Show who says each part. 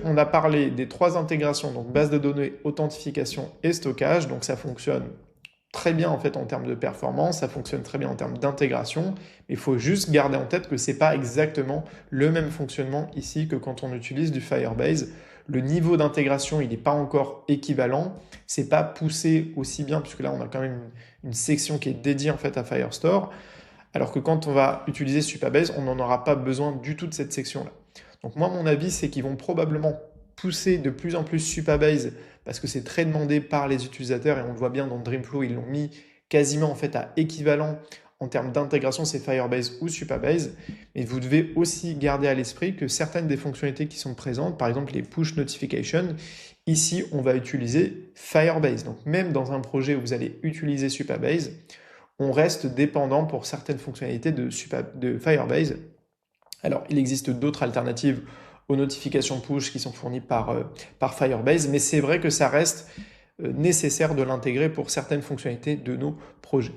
Speaker 1: On a parlé des trois intégrations, donc base de données, authentification et stockage. Donc ça fonctionne très bien en fait en termes de performance, ça fonctionne très bien en termes d'intégration. Il faut juste garder en tête que c'est pas exactement le même fonctionnement ici que quand on utilise du Firebase. Le niveau d'intégration, il n'est pas encore équivalent. C'est pas poussé aussi bien puisque là on a quand même une section qui est dédiée en fait à Firestore. Alors que quand on va utiliser Supabase, on n'en aura pas besoin du tout de cette section-là. Donc moi, mon avis, c'est qu'ils vont probablement pousser de plus en plus Supabase parce que c'est très demandé par les utilisateurs et on le voit bien dans Dreamflow, ils l'ont mis quasiment en fait à équivalent en termes d'intégration, c'est Firebase ou Supabase. Mais vous devez aussi garder à l'esprit que certaines des fonctionnalités qui sont présentes, par exemple les push notifications, ici on va utiliser Firebase. Donc même dans un projet où vous allez utiliser Supabase, on reste dépendant pour certaines fonctionnalités de Firebase. Alors, il existe d'autres alternatives aux notifications push qui sont fournies par Firebase, mais c'est vrai que ça reste nécessaire de l'intégrer pour certaines fonctionnalités de nos projets.